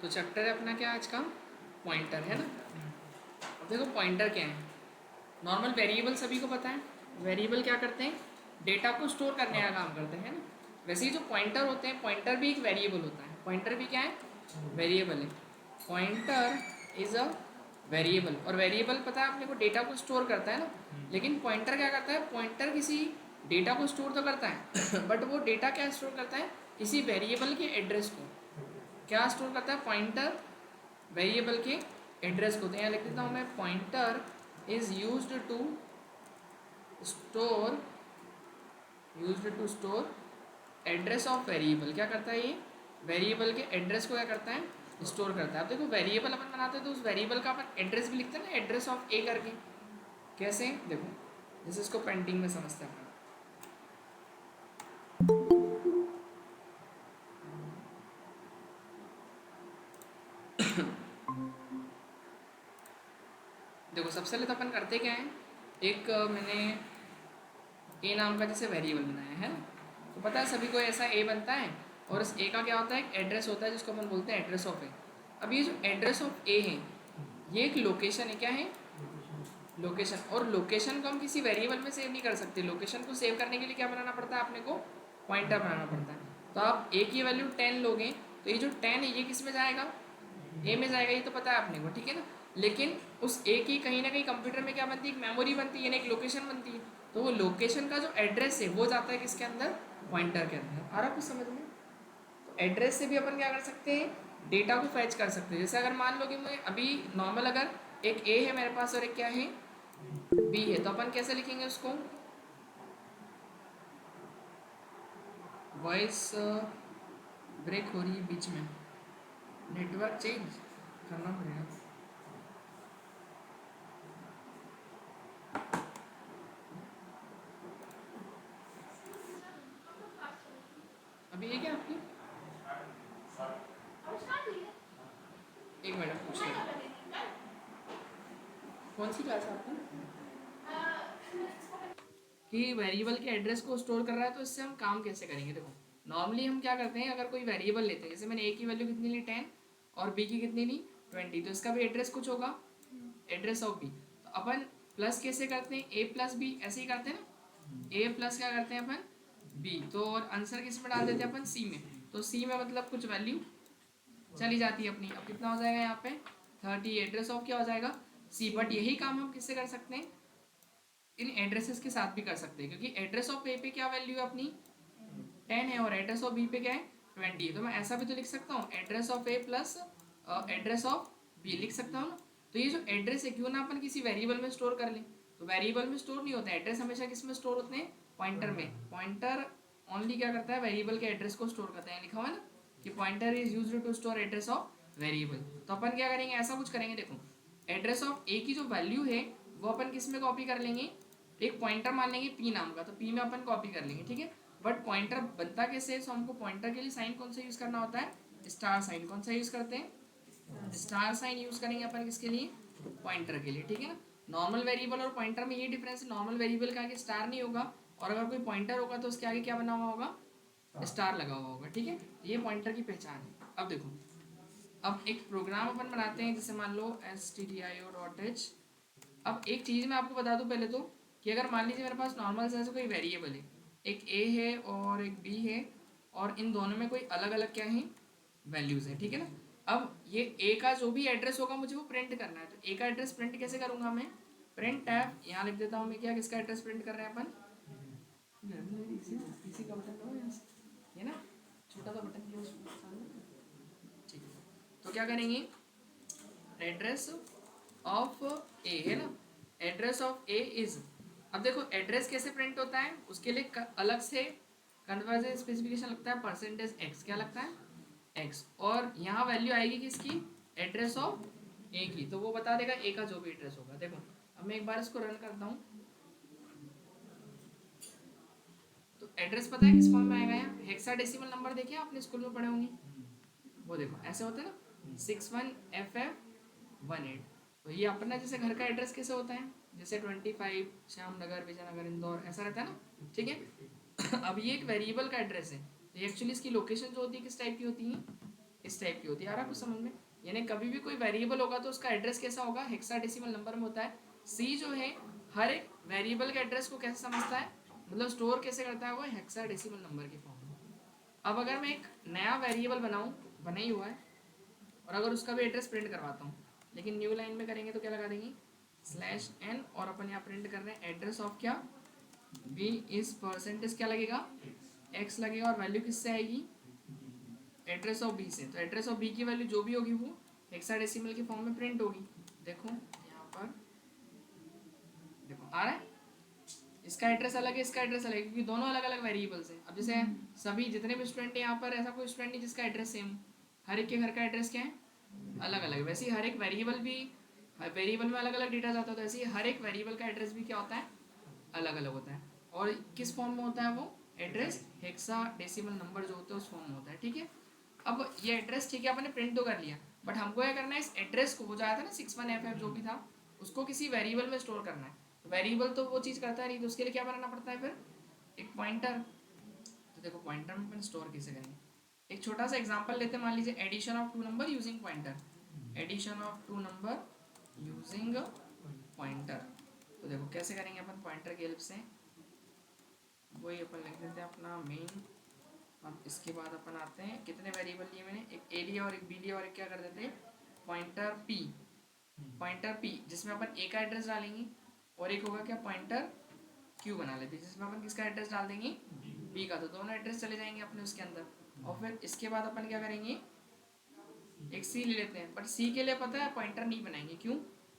तो चैप्टर है अपना क्या आज का, पॉइंटर है ना। अब देखो पॉइंटर क्या है। नॉर्मल वेरिएबल सभी को पता है, वेरिएबल क्या करते हैं, डेटा को स्टोर करने का काम करते हैं, है ना। वैसे ही जो पॉइंटर होते हैं, पॉइंटर भी एक वेरिएबल होता है, पॉइंटर भी क्या है, वेरिएबल है। पॉइंटर इज अ वेरिएबल, और वेरिएबल पता है अपने को डेटा को स्टोर करता है ना। लेकिन पॉइंटर क्या करता है, पॉइंटर किसी डेटा को स्टोर तो करता है बट वो डेटा क्या स्टोर करता है, किसी वेरिएबल के एड्रेस को क्या स्टोर करता है, पॉइंटर वेरिएबल के एड्रेस को। तो यहाँ लिख देता हूँ मैं, pointer is store used to store address of variable. क्या करता है ये, वेरिएबल के एड्रेस को क्या करता है, स्टोर करता है। अब देखो वेरिएबल अपन बनाते हैं तो उस वेरिएबल का अपन एड्रेस भी लिखते हैं ना, एड्रेस ऑफ ए करके। कैसे, देखो जैसे इसको पेंटिंग में समझते हैं अपन। देखो सबसे पहले तो अपन करते क्या है, एक मैंने ए नाम का जैसे वेरिएबल बनाया है ना। तो पता है सभी को ऐसा ए बनता है, और इस ए का क्या होता है, एक एड्रेस होता है जिसको अपन बोलते हैं एड्रेस ऑफ ए। अब ये जो एड्रेस ऑफ ए है, ये एक लोकेशन है, क्या है, लोकेशन। और लोकेशन को हम किसी वेरिएबल में सेव नहीं कर सकते, लोकेशन को सेव करने के लिए क्या बनाना पड़ता है अपने को, पॉइंटर बनाना पड़ता है। तो आप ए की वैल्यू 10 लोगे, तो ये जो 10 है ये किस में जाएगा, ए में जाएगा, ये तो पता है अपने को, ठीक है ना। लेकिन उस ए की कहीं ना कहीं कंप्यूटर में क्या बनती है, एक मेमोरी बनती है, यानी एक लोकेशन बनती है। तो वो लोकेशन का जो एड्रेस है वो जाता है किसके अंदर, पॉइंटर के अंदर। आ रहा कुछ समझ में। तो एड्रेस से भी अपन क्या कर सकते हैं, डेटा को फैच कर सकते हैं। जैसे अगर मान लो कि मैं अभी नॉर्मल, अगर एक ए है मेरे पास और एक क्या है, बी है, तो अपन कैसे लिखेंगे उसको, वॉइस ब्रेक हो रही है बीच में, नेटवर्क चेंज करना पड़ेगा। अभी है क्या आपकी, एक मिनट पूछ लें, कौन सी क्लास है आपकी, कि वेरिएबल के एड्रेस को स्टोर कर रहा है, तो इससे हम काम कैसे करेंगे। देखो नॉर्मली हम क्या करते हैं, अगर कोई वेरिएबल लेते हैं, जैसे मैंने ए की वैल्यू कितनी ली 10 और बी की कितनी ली 20, तो इसका भी एड्रेस कुछ होगा, एड्रेस ऑफ बी। तो अपन प्लस कैसे करते हैं, ए प्लस बी ऐसे ही करते हैं ना, ए प्लस क्या करते हैं अपन, बी। तो और आंसर किस में डाल देते हैं अपन, सी में। तो सी में मतलब कुछ वैल्यू चली जाती है अपनी। अब कितना हो जाएगा यहाँ पे 30, एड्रेस ऑफ क्या हो जाएगा, सी। बट यही काम हम किससे कर सकते हैं, इन एड्रेसेस के साथ भी कर सकते हैं, क्योंकि एड्रेस ऑफ ए पे क्या वैल्यू है अपनी 10 है, और एड्रेस ऑफ बी पे क्या है 20 है। तो मैं ऐसा भी तो लिख सकता हूँ, address of A plus address of B लिख सकता हूँ ना। तो ये जो एड्रेस है, क्यों ना अपन किसी वेरिएबल में स्टोर कर लें। तो वेरिएबल में स्टोर नहीं होता है एड्रेस, हमेशा किस में स्टोर होते हैं, पॉइंटर में। पॉइंटर ओनली क्या करता है, वेरिएबल के एड्रेस को स्टोर करता है। लिखा हुआ है ना कि pointer is used to store address of variable. तो अपन क्या करेंगे, ऐसा कुछ करेंगे, देखो एड्रेस ऑफ ए की जो वैल्यू है वो अपन किस में कॉपी कर लेंगे, एक पॉइंटर मान लेंगे पी नाम का, तो पी में अपन कॉपी कर लेंगे, ठीक है। बट पॉइंटर बनता कैसे है, सो हमको पॉइंटर के लिए साइन कौन सा यूज करना होता है, स्टार साइन। कौन सा यूज करते हैं, स्टार साइन यूज करेंगे अपन किसके लिए, पॉइंटर के लिए, ठीक है ना। नॉर्मल वेरिएबल और पॉइंटर में ये डिफरेंस है, नॉर्मल वेरिएबल के आगे स्टार नहीं होगा, और अगर कोई पॉइंटर होगा तो उसके आगे क्या बना हुआ होगा, स्टार लगा हुआ होगा, ठीक है। ये पॉइंटर की पहचान है। अब देखो, अब एक प्रोग्राम अपन बनाते हैं, जैसे मान लो stdio.h। अब एक चीज़ मैं आपको बता दूं पहले तो, कि अगर मान लीजिए मेरे पास नॉर्मल से ऐसे कोई वेरिएबल है, एक ए है और एक बी है, और इन दोनों में कोई अलग अलग क्या है, वैल्यूज़ हैं, ठीक है ना। अब ये ए का जो भी एड्रेस होगा मुझे वो प्रिंट करना है, तो ए का एड्रेस प्रिंट कैसे करूँगा मैं, प्रिंट टैब यहाँ लिख देता हूँ मैं, क्या किसका एड्रेस प्रिंट कर रहे हैं अपन, इसी का बटन दबाओ यहाँ से, ये ना छोटा सा बटन दिया उसमें सामने, ठीक है। तो क्या करेंगे, एड्रेस ऑफ ए है ना, एड्रेस ऑफ ए इज। अब देखो एड्रेस कैसे प्रिंट होता है, उसके लिए अलग से कन्वर्जन स्पेसिफिकेशन लगता है, परसेंटेज एक्स क्या लगता है, एक्स। और यहाँ वैल्यू आएगी किसकी, एड्रेस ऑफ ए की, तो वो बता देगा ए का जो भी एड्रेस होगा। देखो अब मैं एक बार इसको रन करता हूँ, तो एड्रेस पता है किस फॉर्म में आएगा, यहाँ हेक्साडेसिमल नंबर देखे आपने स्कूल में पढ़े होंगे, वो देखो ऐसे होता है ना, 61FF18। तो ये अपना जैसे घर का एड्रेस कैसे होता है, जैसे 25 श्याम नगर, विजयनगर, इंदौर, ऐसा रहता है ना, ठीक है। अब ये एक वेरिएबल का एड्रेस है, तो एक्चुअली इसकी लोकेशन जो होती है किस टाइप की होती है, इस टाइप की होती है। आ रहा कुछ समझ में? यानी कभी भी कोई वेरिएबल होगा तो उसका एड्रेस कैसा होगा, हेक्साडेसिमल नंबर में होता है। सी जो है हर एक वेरिएबल के एड्रेस को कैसे समझता है, मतलब स्टोर कैसे करता है, वो हेक्साडेसिमल नंबर के फॉर्म में। अब अगर मैं एक नया वेरिएबल बनाऊं, बना ही हुआ है, और अगर उसका भी एड्रेस प्रिंट करवाता हूँ, लेकिन न्यू लाइन में करेंगे तो क्या लगा देंगे, /n, और अपन यहाँ प्रिंट कर रहे हैं एड्रेस ऑफ क्या, बी इस परसेंटेज क्या लगेगा, x लगेगा, और वैल्यू किससे आएगी, एड्रेस ऑफ बी से। तो एड्रेस ऑफ बी की वैल्यू जो भी होगी वो हेक्साडेसिमल के फॉर्म में प्रिंट होगी। देखो यहाँ पर, देखो आ रहा है, इसका एड्रेस अलग है, इसका एड्रेस अलग है, क्योंकि दोनों अलग अलग वेरिएबल्स हैं। अब जैसे सभी जितने भी स्टूडेंट हैं यहाँ पर, ऐसा कोई स्टूडेंट नहीं जिसका एड्रेस सेम, हर एक के घर का एड्रेस क्या है, अलग अलग। वैसे ही हर एक वेरिएबल भी, हर वेरिएबल में अलग अलग डेटा जाता है, तो ऐसे ही हर एक वेरिएबल का एड्रेस भी क्या होता है, अलग अलग होता है। और किस फॉर्म में होता है वो एड्रेस, हेक्साडेसिमल नंबर जो होता है उस फॉर्म में होता है। ठीक है, अब ये एड्रेस ठीक है अपने प्रिंट तो कर लिया, बट हमको क्या करना है, इस एड्रेस को, वो जो आया था ना 61FF जो भी था, उसको किसी वेरिएबल में स्टोर करना है। वेरिएबल तो वो चीज़ करता है नहीं, तो उसके लिए क्या बनाना पड़ता है फिर, एक पॉइंटर। तो देखो पॉइंटर में अपन स्टोर कैसे करेंगे, एक छोटा सा एग्जांपल लेते हैं। मान लीजिए addition of 2 number using pointer, addition of 2 number using pointer. तो देखो कैसे करेंगे अपन पॉइंटर की हेल्प से, वही अपन लिख देते हैं अपना मेन। अब इसके बाद अपन आते हैं, कितने वेरिएबल लिए मैंने, एक ए लिया और एक बी लिया, और एक क्या कर देते हैं पॉइंटर पी, पॉइंटर पी जिसमें अपन ए का एड्रेस डालेंगे, और एक होगा क्या पॉइंटर क्यू बना लेते हैं जिसमें अपन किसका एड्रेस डाल देंगे, बी का। तो दोनों एड्रेस चले जाएंगे अपने उसके अंदर। और फिर इसके बाद अपन क्या करेंगे, एक सी ले लेते हैं, बट सी के लिए पता है पॉइंटर नहीं बनाएंगे, क्यों,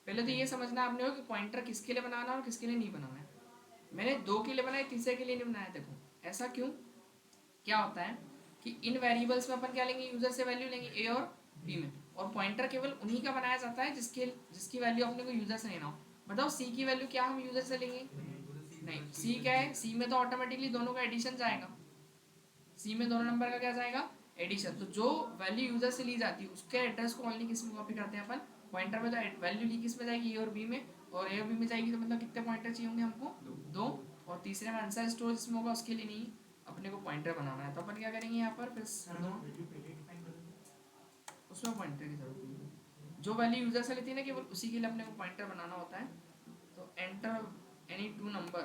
पहले तो ये समझना आपने हो कि पॉइंटर किसके लिए बनाना है और किसके लिए नहीं बनाना है। मैंने 2 के लिए बनाया, तीसरे के लिए नहीं बनाया। देखो ऐसा क्यों, क्या होता है कि इन वेरिएबल्स में अपन क्या लेंगे, यूजर से वैल्यू लेंगे ए और बी में, और पॉइंटर केवल उन्हीं का बनाया जाता है जिसकी वैल्यू अपने को यूजर से लेना हो। बताओ सी की वैल्यू क्या हम यूजर से लेंगे, नहीं। सी क्या है, सी में तो ऑटोमेटिकली दोनों का एडिशन जाएगा, सी में दोनों नंबर का क्या जाएगा, एडिशन। तो जो वैल्यू यूजर से ली जाती है उसके एड्रेस को ओनली किस में कॉपी करते हैं अपन, पॉइंटर में। तो वैल्यू ली किस में जाएगी, ए और बी में, और ए और बी में जाएगी तो मतलब कितने पॉइंटर चाहिए होंगे हमको, 2। और तीसरे में आंसर स्टोर जिसमें होगा उसके लिए नहीं, अपने को पॉइंटर बनाना है। तो अपन क्या करेंगे यहाँ पर फिर उसमें पॉइंटर की जरूरत नहीं है, जो वैल्यू यूजर से लेती है ना केवल उसी के लिए अपने को पॉइंटर बनाना होता है। तो एंटर एनी 2 नंबर,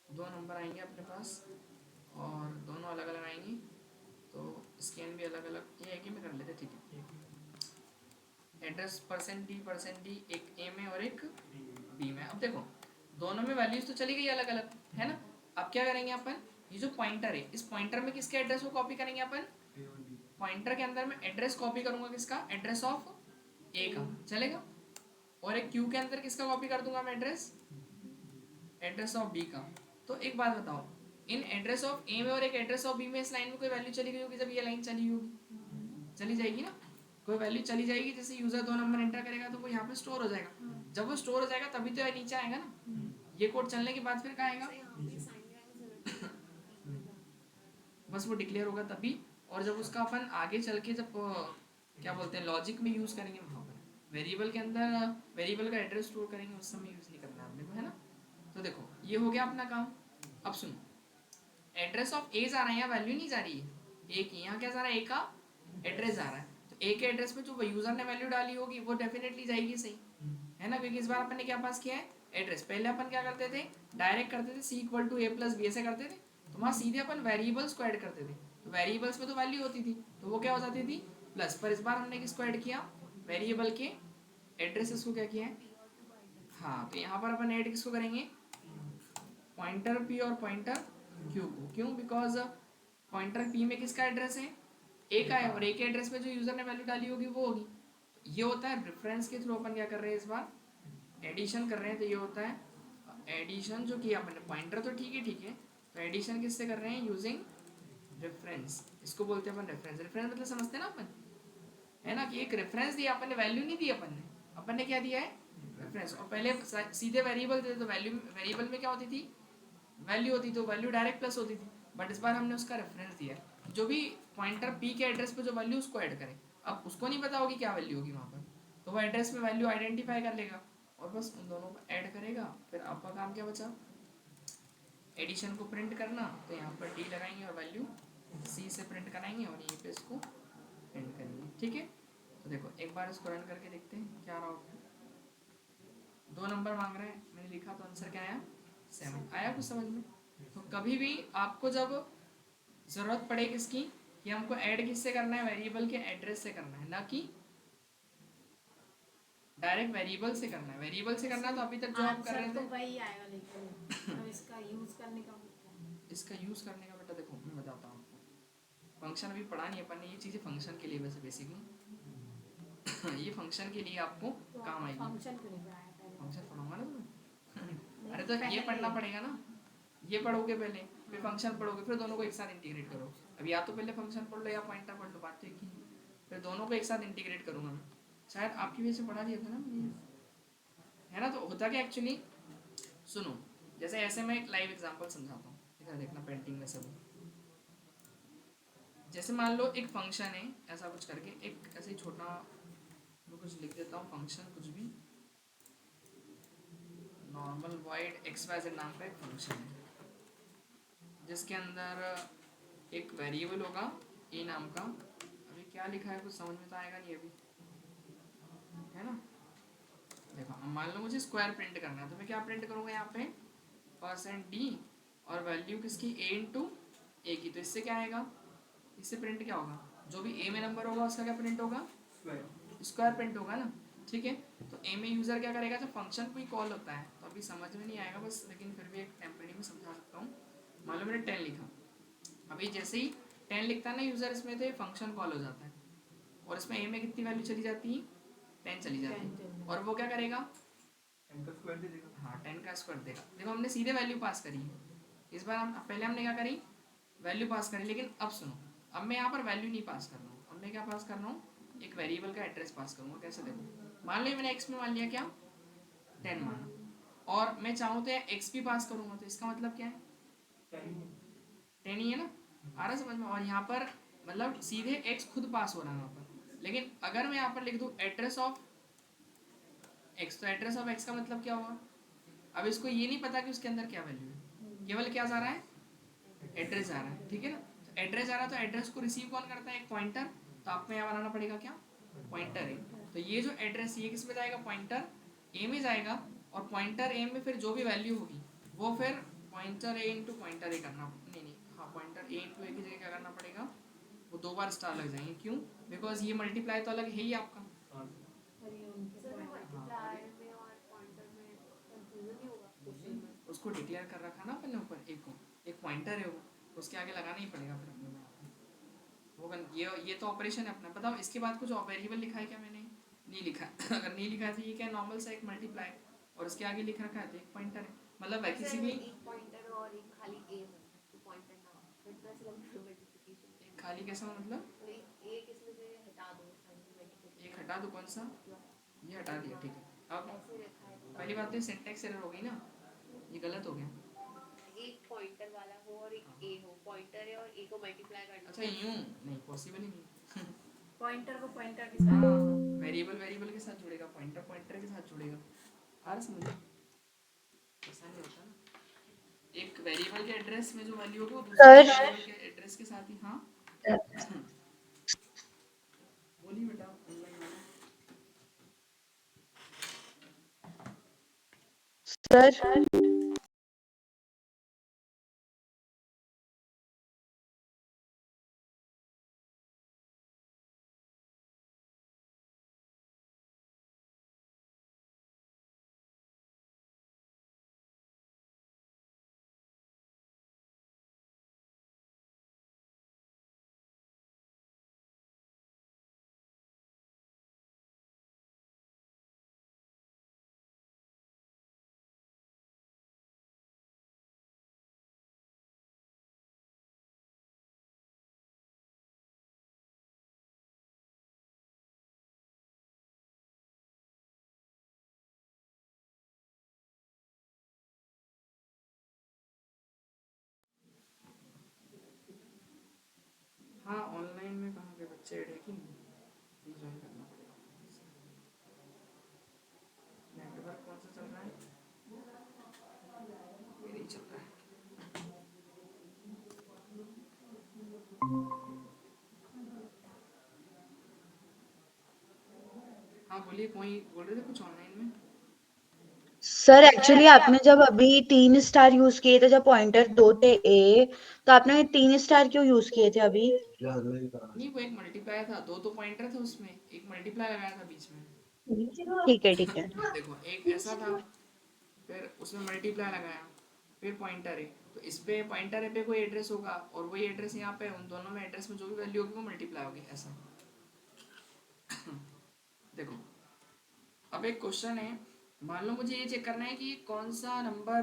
2 नंबर आएंगे अपने पास और दोनों अलग अलग आएंगी, तो स्कैन भी अलग अलग, ये एक ही में कर लेते, ठीक है। एड्रेस %d एक ए में और एक बी में। अब देखो दोनों में वैल्यूज तो चली गई अलग अलग, है ना। अब क्या करेंगे अपन, ये जो पॉइंटर है इस पॉइंटर में किसके एड्रेस को कॉपी करेंगे अपन, पॉइंटर के अंदर मैं एड्रेस कॉपी करूंगा किसका, एड्रेस ऑफ ए का, चलेगा। और एक क्यू के अंदर किसका कॉपी कर दूंगा मैं एड्रेस, एड्रेस ऑफ बी का। तो एक बात बताओ, इन एड्रेस ऑफ ए में और एक एड्रेस ऑफ बी में इस लाइन में कोई वैल्यू चली गई होगी, जब ये लाइन चली होगी, चली जाएगी ना, कोई वैल्यू चली जाएगी। जैसे यूजर 2 नंबर एंटर करेगा तो वो यहाँ पे स्टोर हो जाएगा, जब वो स्टोर हो जाएगा तभी तो ये नीचे आएगा ना, ये कोड चलने के बाद फिर कहाँ आएगा, बस वो डिक्लेयर होगा तभी। और जब उसका अपन आगे चल के जब क्या बोलते हैं लॉजिक में यूज करेंगे वहाँ पर, वेरिएबल के अंदर वेरिएबल का एड्रेस स्टोर करेंगे उस समय यूज नहीं करना है अपने को, है ना। तो देखो ये हो गया अपना काम। अब सुनो, एड्रेस ऑफ ए जा रहा है, यहाँ वैल्यू नहीं जा रही है ए की, यहाँ क्या जा रहा है, ए का एड्रेस जा रहा है। तो ए के एड्रेस में जो यूजर ने वैल्यू डाली होगी वो डेफिनेटली जाएगी सही, है ना, क्योंकि इस बार अपन ने क्या पास किया है, एड्रेस। पहले अपन क्या करते थे, डायरेक्ट करते थे C=A+B ऐसे करते थे, तो वहाँ सीधे अपन वेरिएबल्स को ऐड करते थे, तो वेरिएबल्स में तो वैल्यू होती थी तो वो क्या हो जाती थी प्लस। पर इस बार हमने किसको ऐड किया, वेरिएबल के एड्रेसेस को क्या किया है, हाँ। तो यहाँ पर अपन ऐड किसको करेंगे, पॉइंटर पी और पॉइंटर क्यू को। क्यों, बिकॉज पॉइंटर पी में किसका एड्रेस है, ए का है, और ए के एड्रेस में जो यूजर ने वैल्यू डाली होगी वो होगी। तो ये होता है रेफरेंस के थ्रू अपन क्या कर रहे हैं, इस बार एडिशन कर रहे हैं। तो ये होता है एडिशन जो किया अपन ने, पॉइंटर तो ठीक है, तो एडिशन किससे कर रहे हैं, यूजिंग रेफरेंस, इसको बोलते हैं अपन रेफरेंस। रेफरेंस मतलब समझते हैं ना अपन, है ना, कि एक रेफरेंस दिया अपन ने, वैल्यू नहीं दी अपन ने क्या दिया है, रेफरेंस। और पहले सीधे वेरिएबल थे तो वैल्यू वेरिएबल में क्या होती थी, वैल्यू होती, तो वैल्यू डायरेक्ट प्लस होती थी। बट इस बार हमने उसका रेफरेंस दिया है, जो भी पॉइंटर पी के एड्रेस पे जो वैल्यू उसको ऐड करें। अब उसको नहीं पता होगी क्या वैल्यू होगी वहाँ पर, तो वो एड्रेस में वैल्यू आइडेंटिफाई कर लेगा और बस उन दोनों को ऐड करेगा। फिर आपका काम क्या बचा, एडिशन को प्रिंट करना। तो यहाँ पर डी लगाएंगे और वैल्यू सी से प्रिंट कराएंगे और यहीं पे इसको प्रिंट करेंगे। ठीक है। तो देखो एक बार इसको रन करके देखते हैं क्या रहा होगा। 2 नंबर मांग रहे हैं, मैंने लिखा तो आंसर क्या आया 7। आया कुछ समझ में? तो कभी भी आपको जब ज़रूरत पड़े किसकी कि हमको ऐड किससे करना है, वेरिएबल के एड्रेस से करना है, ना कि डायरेक्ट वेरिएबल से करना है। वेरिएबल से करना है तो अभी तक जो हम कर रहे थे तो वही आएगा, लेकिन अब इसका यूज करने का इसका यूज़ करने का बेटा देखो मैं बताता हूँ आपको। फंक्शन अभी पढ़ा नहीं अपन ने, ये चीज़ें फंक्शन के लिए वैसे बेसिकली ये फंक्शन के लिए आपको तो काम आएगी। फंक्शन क्यों नहीं पढ़ाया पहले? फंक्शन पढ़ाऊंगा ना तुम्हें नहीं, अरे तो ये पहले। पढ़ना पड़ेगा ना, ये पढ़ोगे पहले फिर फंक्शन पढ़ोगे, फिर दोनों को एक साथ इंटीग्रेट करो। अब या तो पहले फंक्शन पढ़ लो या पॉइंटर पढ़ लो, बात तो एक ही है। फिर दोनों को एक साथ इंटीग्रेट करूंगा मैं। शायद आपकी वजह से पढ़ा दिया था ना मैंने, है ना। तो होता क्या एक्चुअली, सुनो, जैसे ऐसे मैं एक लाइव एग्जांपल समझाता हूँ, इधर देखना पेंटिंग में सब। जैसे मान लो एक फंक्शन है ऐसा कुछ करके, एक ऐसे ही छोटा मैं कुछ लिख देता हूँ फंक्शन, कुछ भी normal void X Y Z नाम का एक फंक्शन है, जिसके अंदर एक वेरिएबल होगा ए नाम का। अभी क्या लिखा है कुछ समझ में तो आएगा नहीं अभी, है ना। देखो अब मान लो मुझे स्क्वायर प्रिंट करना है, तो मैं क्या प्रिंट करूँगा यहाँ पे %d और वैल्यू किसकी a इंटू ए की। तो इससे क्या आएगा, इससे प्रिंट क्या होगा, जो भी ए में नंबर होगा उसका क्या प्रिंट होगा, स्क्वायर प्रिंट होगा ना। ठीक है, तो ए में यूज़र क्या करेगा, जब फंक्शन कोई कॉल होता है तो अभी समझ में नहीं आएगा बस, लेकिन फिर भी एक टेम्परेरी में समझा सकता हूँ। मान लो मैंने 10 लिखा, अभी जैसे ही 10 लिखता है ना यूज़र, इसमें तो फंक्शन कॉल हो जाता है और इसमें ए में कितनी वैल्यू चली जाती है, 10 चली जाती है। और वो क्या करेगा, 10 का स्क्वायर दे देगा। हाँ 10 का स्क्वायर देगा। देखो हमने सीधे वैल्यू पास करी है इस बार, हम पहले हमने क्या करी, वैल्यू पास करी। लेकिन अब सुनो, अब मैं यहाँ पर वैल्यू नहीं पास कर रहा हूँ, अब मैं क्या पास कर रहा हूँ, एक वेरिएबल का एड्रेस पास करूँगा। कैसे, देखो मान लो मैंने एक्स में मान लिया क्या 10 माना, और मैं चाहूँ तो एक्स भी पास करूँगा, तो इसका मतलब क्या है 10 ही है ना, आ रहा समझ में। और यहाँ पर मतलब सीधे एक्स खुद पास हो रहा है यहाँ पर। लेकिन अगर मैं यहाँ पर लिख दूँ एड्रेस ऑफ एक्स, तो एड्रेस ऑफ एक्स का मतलब क्या होगा, अब इसको ये नहीं पता कि उसके अंदर क्या वैल्यू है, केवल क्या जा रहा है, एड्रेस जा रहा है। ठीक है ना, तो एड्रेस जा रहा है तो एड्रेस को रिसीव कौन करता है, एक पॉइंटर। तो आपको यहाँ बनाना पड़ेगा क्या, पॉइंटर है। तो ये जो एड्रेस ये किस में जाएगा, पॉइंटर ए में जाएगा, और पॉइंटर ए में फिर जो भी वैल्यू होगी वो फिर पॉइंटर ए इंटू पॉइंटर ए करना, नहीं हाँ पॉइंटर ए इंटू ए की जगह क्या करना पड़ेगा, वो 2 बार स्टार लग जाएंगे। क्यों, बिकॉज ये मल्टीप्लाई तो अलग है ही आपका। उसको डिक्लेयर कर रखा ना अपन ने ऊपर, एक पॉइंटर है वो, उसके आगे लगाना ही पड़ेगा फिर अपने वो। ये तो ऑपरेशन है अपना। बताओ इसके बाद कुछ वेरिएबल लिखा है क्या, मैंने नहीं लिखा अगर नहीं लिखा है तो ये क्या नॉर्मल सा एक मल्टीप्लाई, और उसके आगे लिख रखा है तो एक पॉइंटर है। मतलब किसी भी एक खाली कैसा मतलब, एक हटा दो, कौन सा, ये हटा दिया, ठीक है। अब पहली बात तो सिंटैक्स एरर हो गई ना, ये गलत हो गया। एक पॉइंटर वाला हो और एक ए हो, पॉइंटर है और ए को मल्टीप्लाई करना। अच्छा यूं नहीं, पॉसिबल ही नहीं पॉइंटर को पॉइंटर के साथ, वेरिएबल वेरिएबल के साथ जुड़ेगा, पॉइंटर पॉइंटर के साथ जुड़ेगा। आ रहा समझ, ऐसा नहीं होता ना, एक वेरिएबल के एड्रेस में जो वैल्यू होगी वो दूसरे वेरिएबल के एड्रेस के साथ ही। हाँ बोलिए बेटा, सर हाँ ऑनलाइन में कहाँ पे बच्चे ऐड है कि नहीं, ज्वाइन करना पड़ेगा। नेटवर्क कौन सा चल रहा है, ये नहीं चल रहा है। हाँ बोलिए, कोई बोल रहे थे कुछ ऑनलाइन में। सर एक्चुअली आपने जब अभी 3 स्टार यूज किए थे, जब पॉइंटर 2 थे ए, तो आपने 3 स्टार क्यों यूज किए थे अभी? नहीं, वो एक मल्टीप्लाई था, दो तो पॉइंटर थे उसमें, एक मल्टीप्लाई लगाया था बीच में। ठीक है ठीक है। देखो एक ऐसा था, फिर उसमें मल्टीप्लाई लगाया, फिर पॉइंटर है, तो इस पे पॉइंटर है पे कोई एड्रेस होगा और वही एड्रेस यहाँ पे, उन दोनों में एड्रेस में जो भी वैल्यू होगी वो मल्टीप्लाई होगी, ऐसा। देखो अब एक क्वेश्चन है, मान लो मुझे ये चेक करना है कि कौन सा नंबर,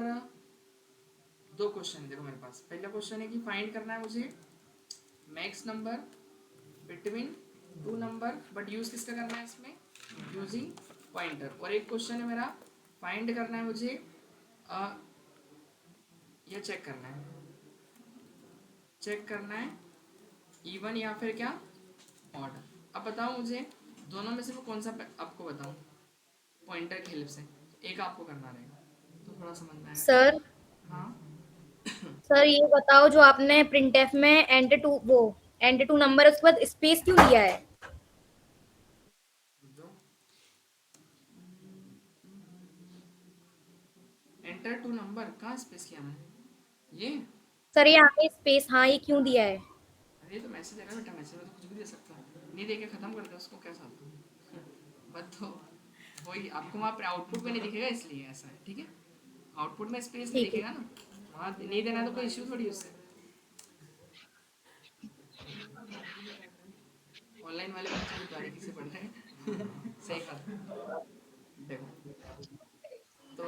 दो क्वेश्चन है देखो मेरे पास। पहला क्वेश्चन है कि फाइंड करना है मुझे max number between two number, but use किसका करना है इसमें, यूजिंग पॉइंटर। और एक क्वेश्चन है मेरा, फाइंड करना है मुझे ये चेक करना है इवन या फिर क्या ऑड। अब बताओ मुझे दोनों में से मैं कौन सा आपको बताऊं पॉइंटर की हेल्प से, एक आपको करना रहेगा तो थोड़ा समझ में आएगा। सर हाँ सर ये बताओ, जो आपने प्रिंटफ में एंड टू नंबर है, उसके बाद स्पेस क्यों लिया है? जो एंटर टू नंबर कहाँ स्पेस किया मैंने, ये सर यहाँ पे स्पेस, हाँ, ये क्यों दिया है? अरे तो मैसेज है ना बेटा, मैसेज में तो कुछ भी दे सकता हूँ, नहीं देके खत्म कर दे उसको, क्या चाहता बट तो वही आपको वहाँ पे आउटपुट में नहीं दिखेगा, इसलिए ऐसा है, ठीक है। आउटपुट में स्पेस नहीं ठीक है। दिखेगा ना, वहाँ नहीं देना तो कोई इश्यू थोड़ी उससे। ऑनलाइन वाले बच्चे भी बारीकी से पढ़ रहे हैं। सही बात। देखो तो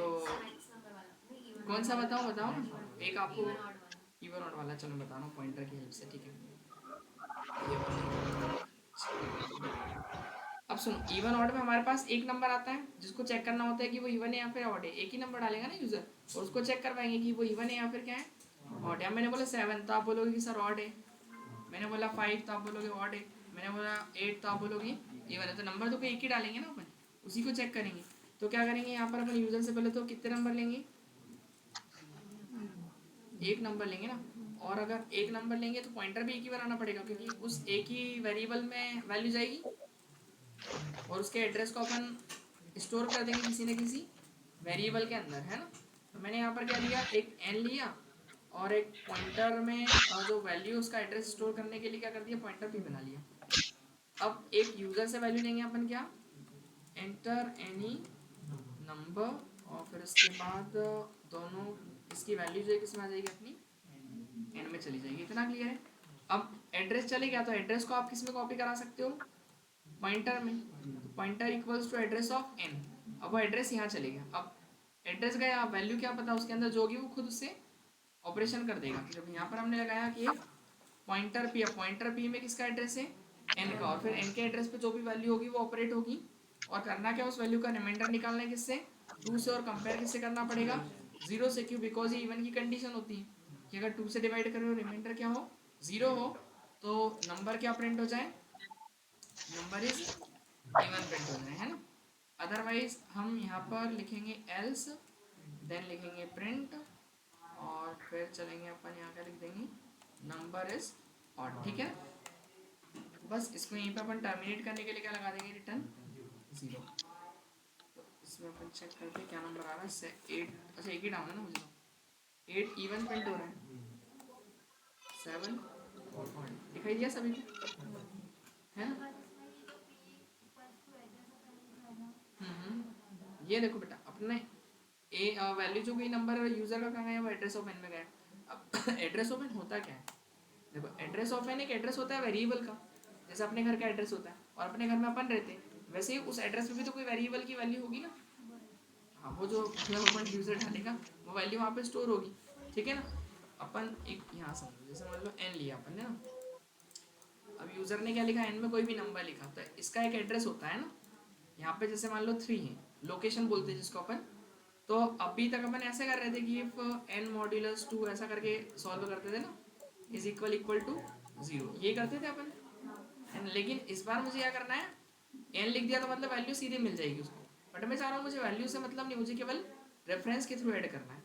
कौन सा बताऊँ, बताओ ना एक आपको, इवन ऑड वाला, चलो बता रहा हूँ पॉइंटर की हेल्प से, ठीक है। ये वाला अब सुनो, इवन ऑड में हमारे पास एक नंबर आता है जिसको चेक करना होता है कि वो इवन है या फिर ऑड है, एक ही नंबर डालेगा ना यूजर, और उसको चेक करवाएंगे कि वो इवन है या फिर क्या है, ऑड है। मैंने बोला 7 तो आप बोलोगे कि सर ऑड है, मैंने बोला 5 तो आप बोलोगे ऑड है, मैंने बोला 8 तो आप बोलोगे इवन है। तो नंबर तो कोई एक ही डालेंगे ना अपन, उसी को चेक करेंगे। तो क्या करेंगे यहाँ पर अपन यूजर से पहले तो कितने नंबर लेंगे, एक नंबर लेंगे ना। और अगर एक नंबर लेंगे तो पॉइंटर भी एक ही बनाना पड़ेगा, क्योंकि उस एक ही वेरिएबल में वैल्यू जाएगी और उसके एड्रेस को अपन स्टोर कर देंगे किसी न किसी वेरिएबल के अंदर, है ना। तो मैंने यहाँ पर क्या लिया, एक एन लिया और एक पॉइंटर में जो वैल्यू उसका एड्रेस स्टोर करने के लिए क्या कर दिया, पॉइंटर भी बना लिया। अब एक यूजर से वैल्यू लेंगे अपन, क्या, एंटर एनी नंबर, और फिर उसके बाद दोनों इसकी वैल्यू जो है किसमें आ जाएगी, अपनी एन में चली जाएगी। इतना क्लियर है। अब एड्रेस चले गया तो एड्रेस को आप किस में कॉपी करा सकते हो, पॉइंटर में। तो pointer equals to address of N. अब वो एड्रेस यहाँ चले गया, अब एड्रेस गया, वैल्यू क्या पता उसके अंदर जो होगी वो खुद उससे ऑपरेशन कर देगा। तो जब यहाँ पर हमने लगाया कि पॉइंटर पी, अब पॉइंटर पी में किसका एड्रेस है, एन का, और फिर एन के एड्रेस पे जो भी वैल्यू होगी वो ऑपरेट होगी। और करना क्या, उस वैल्यू का रिमाइंडर निकालना है किससे, 2 से, और कंपेयर किससे करना पड़ेगा, 0 से। क्यों, बिकॉज ये इवन की कंडीशन होती है कि अगर 2 से डिवाइड करो और रिमाइंडर क्या हो, 0 हो, तो नंबर क्या प्रिंट हो जाए, नंबर इज इवन प्रिंट हो जाए, है ना। अदरवाइज हम यहाँ पर लिखेंगे एल्स, देन लिखेंगे प्रिंट, और फिर चलेंगे अपन यहाँ का लिख देंगे नंबर इज ऑड, ठीक है। बस इसको यहीं पे अपन टर्मिनेट करने के लिए क्या लगा देंगे, रिटर्न 0। तो इसमें अपन चेक करते हैं क्या नंबर आ रहा है, 8, अच्छा एक ही डाउन है ना मुझे, तो 8 इवन प्रिंट हो रहा है, 7 ऑड दिखाई दिया सभी को, है ना। ये देखो बेटा, अपने ए वैल्यू जो कोई नंबर यूजर का कहाँ गया, वो एड्रेस ऑफ एन में गया। अब एड्रेस ऑफ एन होता क्या है, देखो एड्रेस ऑफ एन एक एड्रेस होता है वेरिएबल का, जैसे अपने घर का एड्रेस होता है, और अपने घर में अपन रहते हैं, वैसे ही उस एड्रेस में भी तो कोई वेरिएबल की वैल्यू होगी ना। हाँ, वो जो मतलब अपन यूजर डालेगा वो वैल्यू वहाँ पे स्टोर होगी, ठीक है ना। अपन एक यहाँ समझो, जैसे मान लो एन लिया अपन ने ना, अब यूजर ने क्या लिखा, एन में कोई भी नंबर लिखा, तो इसका एक एड्रेस होता है ना। यहाँ पे जैसे मान लो 3 है, लोकेशन बोलते हैं जिसको अपन। तो अभी तक अपन ऐसे कर रहे थे कि इफ एन मॉड्यूलस 2 ऐसा करके सॉल्व करते थे ना, इज इक्वल टू 0, ये करते थे अपन। लेकिन इस बार मुझे क्या करना है, एन लिख दिया तो मतलब वैल्यू सीधे मिल जाएगी उसको, बट मैं चाह रहा हूँ मुझे वैल्यू से मतलब नहीं, मुझे केवल रेफरेंस के थ्रू ऐड करना है।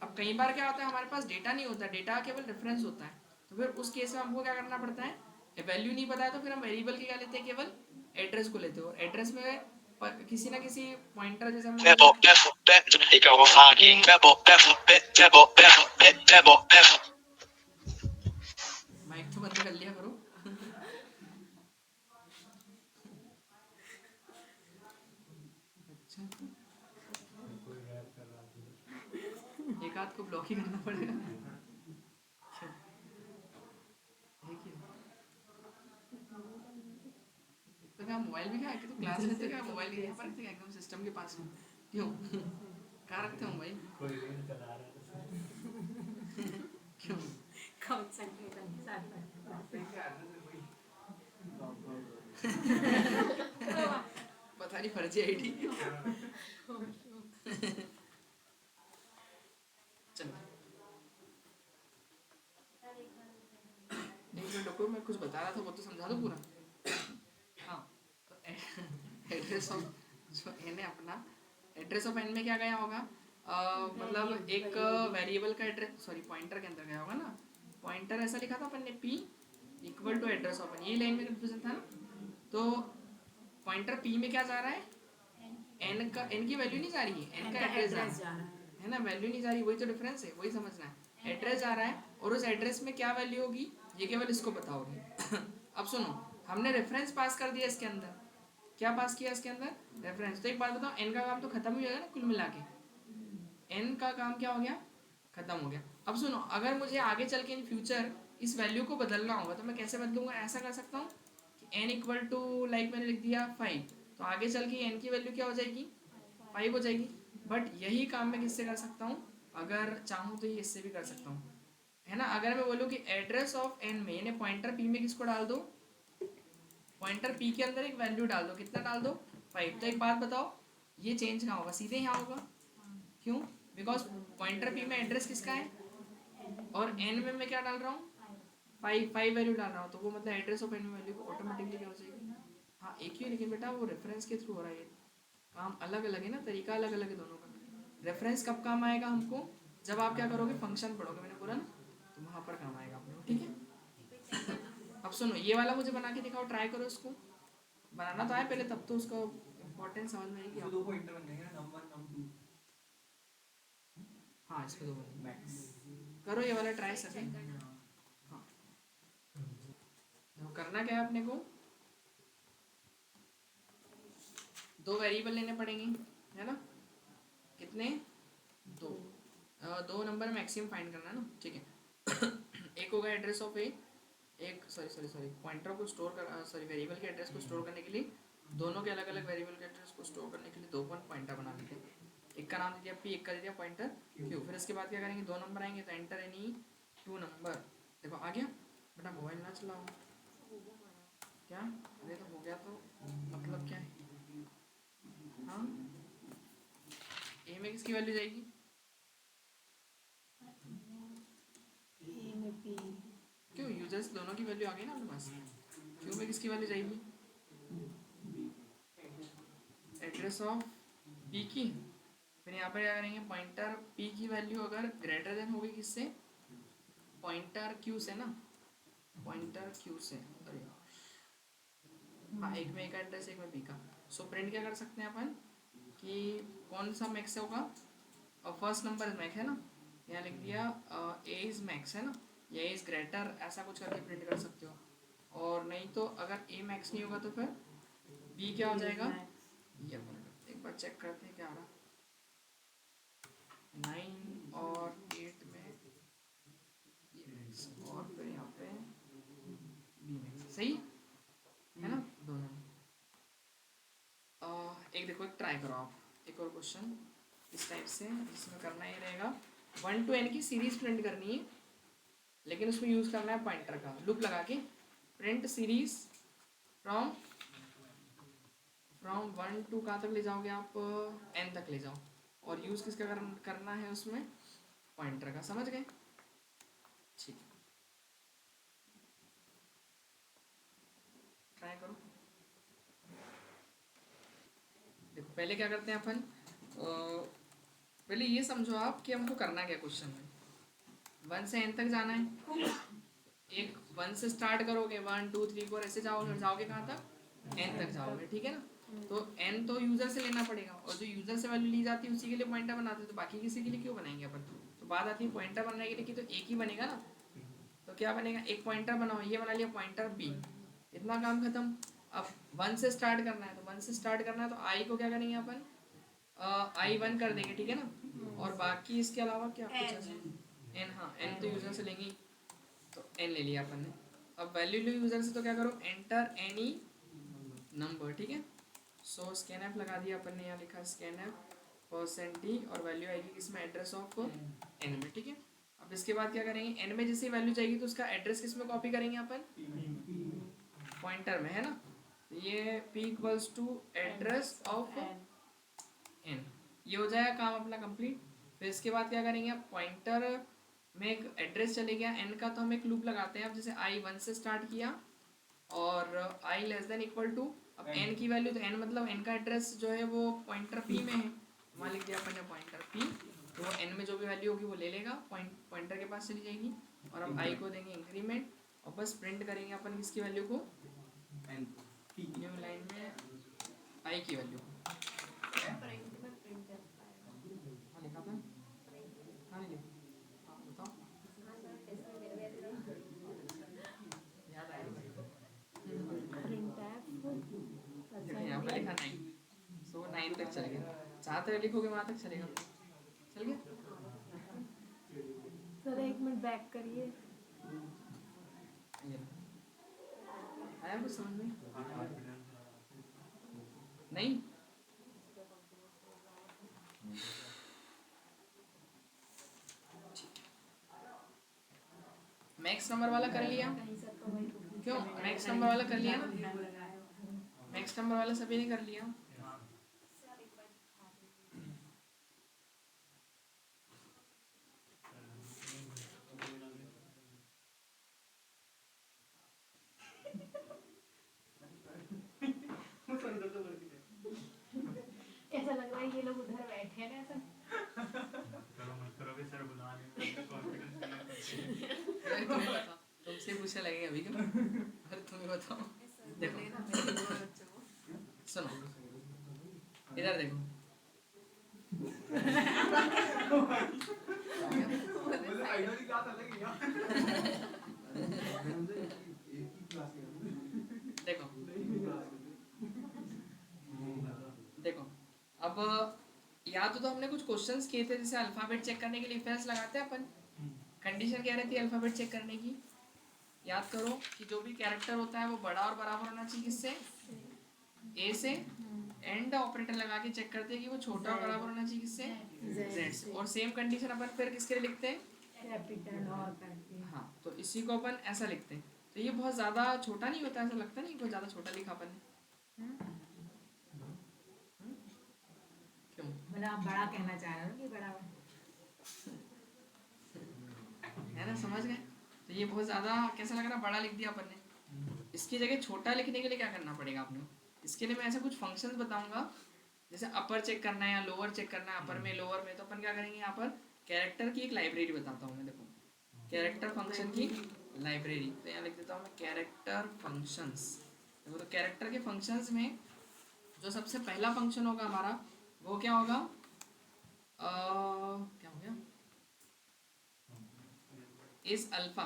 अब कई बार क्या होता है, हमारे पास डेटा नहीं होता, डेटा केवल रेफरेंस होता है, तो फिर उस केस में हमको क्या करना पड़ता है, वैल्यू नहीं पता है तो फिर हम वेरिएबल की क्या लेते हैं, केवल एड्रेस को लेते हो, एड्रेस में किसी ना किसी पॉइंटर जैसे हमने Bebo, bebo, bebo, ik hou van fucking bebo, bebo, bebo, bebo, bebo, bebo. Mic तो बंद कर लिया करो। अच्छा, एक आध को ब्लॉक ही करना पड़ेगा। क्यों? है क्यों? तो क्या मोबाइल भी क्या है कि तो क्लास लेते क्या मोबाइल के यहाँ पर रखते क्या एकदम सिस्टम के पास में? क्यों? कहाँ रखते हो मोबाइल? क्यों? संकेतन के साथ पता नहीं, फर्जी आईडी। चलो एक मिनट रुको, मैं कुछ बता रहा था वो तो समझा दो पूरा। हाँ, तो एड्रेस ऑफ जो एन है अपना, एड्रेस ऑफ एन में क्या गया होगा? मतलब एक वेरिएबल का एड्रेस, सॉरी पॉइंटर के अंदर गया होगा ना। पॉइंटर ऐसा लिखा था अपन ने, p equal to address of N, ये लाइन में कंफ्यूजन था ना। तो पॉइंटर p में क्या जा रहा है? n का, n की वैल्यू नहीं जा रही है, n का एड्रेस जा रहा है ना, वैल्यू नहीं जा रही, वही तो डिफरेंस है, वही समझना है। एड्रेस आ रहा है और उस एड्रेस में क्या वैल्यू होगी ये केवल इसको बताओगे। अब सुनो, हमने रेफरेंस पास कर दिया इसके अंदर, क्या पास किया इसके अंदर? रेफरेंस। तो एक बात बताओ, n का काम तो खत्म ही हो जाएगा ना कुल मिला के, n का काम क्या हो गया? खत्म हो गया। अब सुनो, अगर मुझे आगे चल के इन फ्यूचर इस वैल्यू को बदलना होगा तो मैं कैसे बदलूंगा? ऐसा कर सकता हूँ कि n इक्वल टू, लाइक मैंने लिख दिया 5, तो आगे चल के n की वैल्यू क्या हो जाएगी? 5 हो जाएगी। बट यही काम मैं किससे कर सकता हूँ? अगर चाहूँ तो ये इससे भी कर सकता हूँ, है ना। अगर मैं बोलूँ कि एड्रेस ऑफ n में, यानी पॉइंटर p में किसको डाल दो? पॉइंटर p के अंदर एक वैल्यू डाल दो, कितना डाल दो? 5। तो एक बात बताओ, ये चेंज कहाँ होगा? सीधे यहाँ होगा। क्यों? बिकॉज पॉइंटर p में एड्रेस किसका है और n में मैं क्या डाल रहा हूँ? 5 वैल्यू डाल रहा हूँ, तो वो मतलब एड्रेस ऑफ n में वैल्यू ऑटोमेटिकली क्या हो जाएगी? हाँ एक ही है, लेकिन बेटा वो रेफरेंस के थ्रू हो रहा है, काम अलग अलग है ना, तरीका अलग अलग है दोनों का। रेफरेंस कब काम आएगा हमको? जब आप क्या करोगे? फंक्शन पढ़ोगे, मैंने बोला ना, तो वहाँ पर काम आएगा अपने को, ठीक है। अब सुनो, ये वाला मुझे बना के दिखाओ, ट्राई करो इसको। बनाना तो आए पहले, तब तो उसका इम्पोर्टेंस समझ में आएगी। दो पॉइंटर बन जाएंगे ना, नंबर नंबर 2। हाँ इसको दो मैक्स करो, ये वाला ट्राई सके। हाँ तो करना क्या है अपने को? दो वेरिएबल लेने पड़ेंगे, है ना। कितने? दो नंबर मैक्सिमम फाइंड करना है ना, ठीक है। एक होगा एड्रेस ऑफ ए, एक सॉरी पॉइंटर को स्टोर कर, सॉरी वेरिएबल के एड्रेस को स्टोर करने के लिए, दोनों के अलग अलग वेरिएबल के एड्रेस को स्टोर करने के लिए दो पॉइंटर बना लेते हैं। एक का नाम दे दिया p, एक का दे दिया पॉइंटर q। फिर इसके बाद क्या करेंगे? दो नंबर आएंगे तो एंटर एनी 2 नंबर। देखो आ गया बेटा, मोबाइल ना चलाओ। क्या? अरे तो हो गया तो मतलब क्या है? हाँ ए में किसकी वैल्यू जाएगी? क्यों? यूजर्स दोनों की वैल्यू आ गई ना अपने पास। क्यू में किसकी वैल्यू जाएगी? एड्रेस ऑफ पी की। फिर यहाँ पर क्या करेंगे? पॉइंटर पी की वैल्यू अगर ग्रेटर देन होगी किससे? पॉइंटर क्यू से ना, पॉइंटर क्यू से। अरे यार, हाँ एक में ए का एड्रेस, एक में बी का। सो प्रिंट क्या कर सकते हैं अपन कि कौन सा मैक्स होगा? और फर्स्ट नंबर मैक्स है ना, यहाँ लिख दिया ए इज मैक्स है ना, या ए इज ग्रेटर, ऐसा कुछ करके प्रिंट कर सकते हो। और नहीं तो अगर ए मैक्स नहीं होगा तो फिर बी क्या हो जाएगा? ये अपन एक बार चेक करते हैं क्या आ रहा। 9 और 8 में yes, और फिर यहाँ पे बी मैक्स, सही है ना दोनों। एक देखो, एक ट्राई करो आप, एक और क्वेश्चन इस टाइप से, जिसमें करना ही रहेगा 1 to n की सीरीज प्रिंट करनी है, लेकिन उसमें यूज़ करना है पॉइंटर का। लूप लगा के प्रिंट सीरीज फ्रॉम 1 to कहाँ तक ले जाओगे आप? n तक ले जाओ। और यूज़ किसका करना है उसमें? पॉइंटर का। समझ गए? ठीक, ट्राई करो। देखो पहले क्या करते हैं अपन, पहले ये समझो आप कि हमको करना क्या क्वेश्चन में। 1 से n तक जाना है, एक 1 से स्टार्ट करोगे, 1 2 3 4 ऐसे जाओगे कहाँ तक? एन तक जाओगे, ठीक है ना। तो एन तो यूजर से लेना पड़ेगा, और जो यूजर से वैल्यू ली जाती है उसी के लिए पॉइंटर बनाते हैं, तो बाकी किसी के लिए क्यों बनाएंगे अपन। तो बात आती है पॉइंटर बनाने के लिए कि तो एक ही बनेगा ना, तो क्या बनेगा, एक पॉइंटर बनाओ, ये बना लिया पॉइंटर पी, इतना काम खत्म। अब 1 से स्टार्ट करना है, तो 1 से स्टार्ट करना है तो आई को क्या करेंगे अपन, I1 कर देंगे, ठीक है ना। और बाकी इसके अलावा क्या कुछ एन, हाँ एन तो यूजर से लेंगे, तो एन ले लिया अपन ने। अब वैल्यू लो यूजर से, तो क्या करो, एंटर एनी नंबर, ठीक है। सो स्कैन एफ लगा दिया अपन ने, यहाँ लिखा स्कैन एफ %t, और वैल्यू आएगी किसमें, एड्रेस ऑफ एन में, ठीक है। अब इसके बाद क्या करेंगे, एन में जैसे वैल्यू जाएगी तो उसका एड्रेस किस में कॉपी करेंगे अपन, पॉइंटर में, है ना। तो ये p equals to address of N, ये हो जाएगा काम अपना कंप्लीट। फिर इसके बाद क्या करेंगे, आप पॉइंटर में एक एड्रेस चले गया एन का, तो हम एक लूप लगाते हैं। अब जैसे आई 1 से स्टार्ट किया और आई लेस देन इक्वल टू, अब एन की वैल्यू, तो एन मतलब एन का एड्रेस जो है वो पॉइंटर पी में है, वहाँ लिख दिया अपन ने पॉइंटर पी, तो एन में जो भी वैल्यू होगी वो ले लेगा, पॉइंटर के पास चली जाएगी। और अब आई को देंगे इंक्रीमेंट, और बस प्रिंट करेंगे अपन किसकी वैल्यू को, न्यू लाइन में आई की वैल्यू को। हाँ लिखा था, हाँ नहीं लिखा, हाँ बताओ, याद आया यहाँ पर लिखा 9, सो 9 तक चल गया, जहाँ तक लिखोगे वहाँ तक चलेगा, चल गया। सर 1 मिनट बैक करिए। ये आया कुछ समझ में, नहीं मैक्स नंबर वाला कर लिया, क्यों मैक्स नंबर वाला कर लिया ना, मैक्स नंबर वाला सभी ने कर लिया। ऐसा लग रहा है ये लोग उधर बैठे हैं ना, ऐसा अरे तुम्हें बताओ, तुमसे पूछने लगेगा अभी क्यों, अरे तुम्हें बताओ, देखो सुनो, इधर देखो, देखो देखो, अब या तो हमने कुछ क्वेश्चंस किए थे, जैसे अल्फाबेट चेक करने के लिए इफ एल्स लगाते हैं अपन, कंडीशन क्या रहती है अल्फाबेट चेक करने की, याद करो कि जो भी कैरेक्टर होता है वो बड़ा और बराबर होना चाहिए किससे, ए से, एंड ऑपरेटर लगा के चेक करते हैं कि वो छोटा और बराबर होना चाहिए किससे, जेड से। और सेम कंडीशन अपन फिर किसके लिए लिखते हैं, कैपिटल और करके। हाँ तो इसी को अपन ऐसा लिखते हैं। तो ये बहुत ज़्यादा छोटा नहीं होता, ऐसा लगता नहीं बहुत ज़्यादा छोटा लिखा अपन ने, क्यों, मतलब आप बड़ा कहना चाह रहे हो कि बड़ा है ना, समझ गए। तो ये बहुत ज़्यादा कैसा लग रहा है, बड़ा लिख दिया अपन ने। इसकी जगह छोटा लिखने के लिए क्या करना पड़ेगा आपने, इसके लिए मैं ऐसे कुछ फंक्शंस बताऊंगा, जैसे अपर चेक करना है या लोअर चेक करना है, अपर में लोअर में, तो अपन क्या करेंगे यहाँ पर कैरेक्टर की एक लाइब्रेरी बताता हूँ मैं, देखो कैरेक्टर फंक्शन की लाइब्रेरी, तो यहाँ लिख देता हूँ मैं कैरेक्टर फंक्शंस। देखो तो कैरेक्टर के फंक्शंस में जो सबसे पहला फंक्शन होगा हमारा वो क्या होगा, क्या हो गया, इस अल्फा,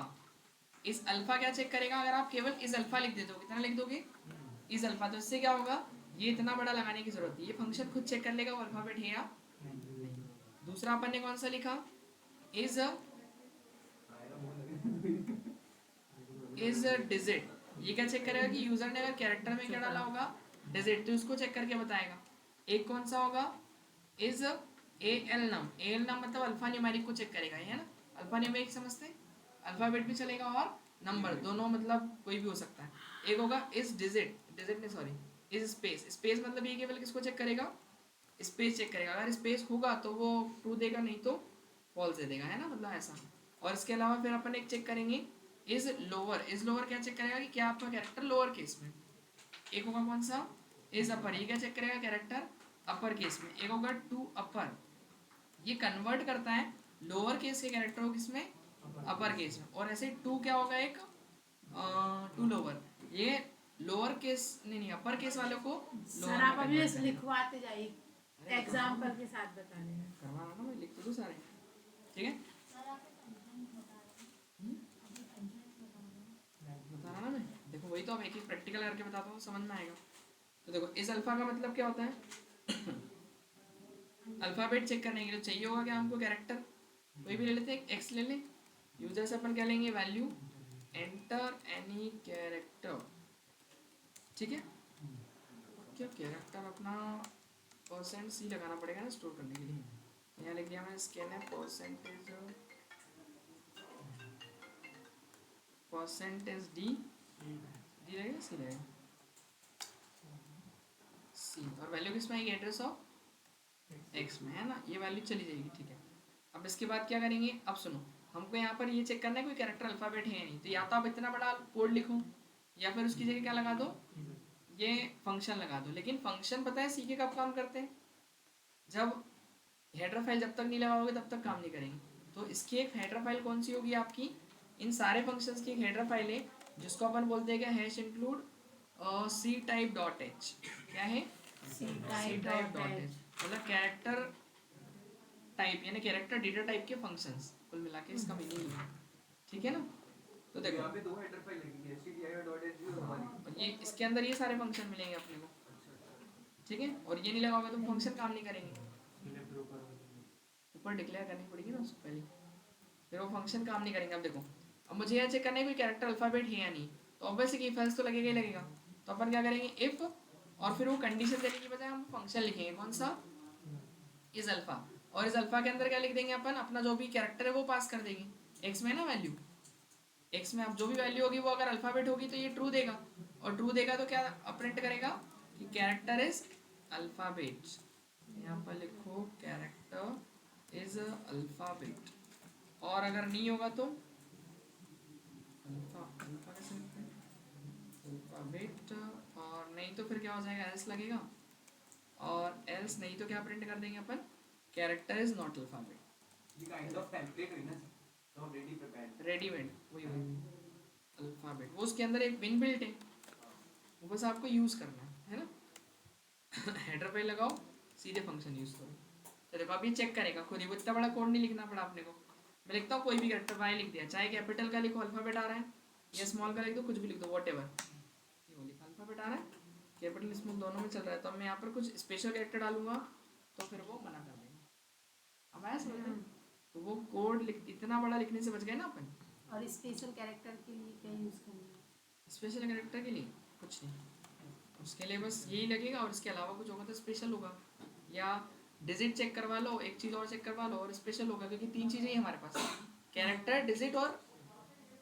इस अल्फा क्या चेक करेगा, अगर आप केवल इस अल्फा लिख देते हो, कितना लिख दोगे, इस अल्फा, तो इससे क्या होगा, ये इतना बड़ा लगाने की जरूरत है, ये फंक्शन खुद चेक कर लेगा वो अल्फाबेट है या नहीं। दूसरा अपन ने कौन सा लिखा, इज डिजिट, ये क्या चेक करेगा कि यूजर ने अगर कैरेक्टर में क्या डाला होगा, डिजिट, तो उसको चेक करके बताएगा। एक कौन सा होगा, इज AL नम मतलब अल्फा न्यूमेरिक को चेक करेगा, है ना, अल्फा न्यूमेरिक समझते हैं, अल्फाबेट भी चलेगा और नंबर दोनों, मतलब कोई भी हो सकता है। एक होगा इज डिजिट, डिजिट नहीं सॉरी, इज स्पेस, स्पेस मतलब ये केवल किसको चेक करेगा, स्पेस चेक करेगा, अगर स्पेस होगा तो वो ट्रू देगा, नहीं तो फॉल्स दे देगा, है ना, मतलब ऐसा। और इसके अलावा फिर अपन एक चेक करेंगे इज लोअर, इज लोअर क्या चेक करेगा कि क्या आपका कैरेक्टर लोअर केस में। एक होगा कौन सा, इज अपर, ये क्या चेक करेगा कैरेक्टर अपर केस में। एक होगा टू अपर, ये कन्वर्ट करता है लोअर केस के कैरेक्टर को किसमें, अपर केस में। और ऐसे टू क्या होगा, एक टू लोअर, ये लोअर केस नहीं अपर केस वालों को लोअर सर आप में अभी convert बस करेंगे। लिखवाते जाइए अरे एग्जाम्पल के साथ बता देना करवाना ना, मैं लिख तो दूं सारे, ठीक है। बता रहा ना मैं, देखो वही तो अब एक एक प्रैक्टिकल करके बताता हूँ, समझ में आएगा। तो देखो इस अल्फा का मतलब क्या होता है अल्फाबेट चेक करने के लिए चाहिए होगा क्या हमको कैरेक्टर, कोई भी ले लेते हैं, एक्स ले लें। यूजर से अपन क्या लेंगे, वैल्यू एंटर एनी कैरेक्टर, ठीक है। क्या कैरेक्टर अपना %C लगाना पड़ेगा ना स्टोर करने के लिए। यहाँ लिख दिया मैंने स्कैन है %D डी रहेगा, सी रहेगा, सी। और वैल्यू किस में आएगी, एड्रेस ऑफ एक्स में, है ना, ये वैल्यू चली जाएगी, ठीक है। अब इसके बाद क्या करेंगे, अब सुनो, हमको यहाँ पर ये चेक करना है कोई कैरेक्टर अल्फाबेट है या नहीं, तो या तो आप इतना बड़ा कोड लिखो या फिर उसकी जगह क्या लगा दो, ये फंक्शन लगा दो। लेकिन फंक्शन पता है सी के कब काम करते हैं, जब हेडर फाइल जब तक नहीं लगाओगे तब तक काम नहीं करेंगे। तो इसकी एक हेडर फाइल कौन सी होगी आपकी, इन सारे फंक्शंस की एक हेडर फाइल है जिसको अपन बोलते हैं क्या, hash include C type dot H, क्या है सी टाइप डॉट एच, मतलब कैरेक्टर टाइप यानी कैरेक्टर डेटा टाइप के फंक्शंस, कुल मिला के इसका मीनिंग है, ठीक है ना। तो देखो यहाँ पे दो हेडर फाइल लगेंगी, stdio.h और हमारी। और ये इसके अंदर ये सारे फंक्शन मिलेंगे अपने को, ठीक है। और ये नहीं लगाओगे तो फंक्शन काम नहीं करेंगे, ऊपर डिक्लेयर करनी पड़ेगी ना उसको पहले, फिर वो फंक्शन काम नहीं करेंगे। अब देखो, अब मुझे यह चेक करना है कोई कैरेक्टर अल्फाबेट है या नहीं, तो ऑब्वियसली इफ एल्स तो लगेगा ही लगेगा। तो अपन क्या करेंगे, इफ, और फिर वो कंडीशन देने की बजाय हम फंक्शन लिखेंगे, कौन सा, इज अल्फा। और इस अल्फा के अंदर क्या लिख देंगे अपन, अपना जो भी कैरेक्टर है वो पास कर देंगे, एक्स में ना वैल्यू, एक्स में अब जो भी वैल्यू होगी वो अगर अल्फाबेट होगी तो ये ट्रू देगा, और ट्रू देगा तो क्या प्रिंट करेगा कि कैरेक्टर इज अल्फाबेट। यहाँ पर लिखो कैरेक्टर इज अल्फाबेट, और अगर नहीं होगा तो अल्फा, अल्फा कैसे लिखते हैं, अल्फाबेट, और नहीं तो फिर क्या हो जाएगा, एल्स लगेगा, और एल्स नहीं तो क्या प्रिंट कर देंगे अपन, कैरेक्टर इज नॉट अल्फाबेट। ये काइंड ऑफ टेम्पलेट है ना, तो ऑलरेडी प्रिपेयर्ड। रेडीमेड वही अल्फाबेट, वो उसके अंदर एक बिन बिल्ट है, वो बस आपको यूज़ करना है ना हेडर पे लगाओ, सीधे फंक्शन यूज़ करो। तो देखो अब ये चेक करेगा खुद ही, वो इतना बड़ा कोड नहीं लिखना पड़ा अपने को। मैं लिखता हूँ कोई भी कैरेक्टर वाई लिख दिया, चाहे कैपिटल का लिखो अल्फाबेट आ रहा है, या स्मॉल का लिख दो, कुछ भी लिख दो, वॉट एवर, ये वो लिखा अल्फाबेट आ रहा है, कैपिटल स्मॉल दोनों में चल रहा है। तो अब मैं यहाँ पर कुछ स्पेशल कैरेक्टर डालूंगा तो फिर वो मना कर देंगे। अब आया समझ में, तो वो कोड इतना बड़ा लिखने से बच गए ना अपन। और स्पेशल कैरेक्टर के लिए क्या यूज करना है, स्पेशल कैरेक्टर के लिए कुछ नहीं, उसके लिए बस यही लगेगा, और इसके अलावा कुछ होगा तो स्पेशल होगा, या डिजिट चेक करवा लो, एक चीज़ और चेक करवा लो और स्पेशल होगा, क्योंकि तीन चीज़ें ही हमारे पास, कैरेक्टर, डिजिट और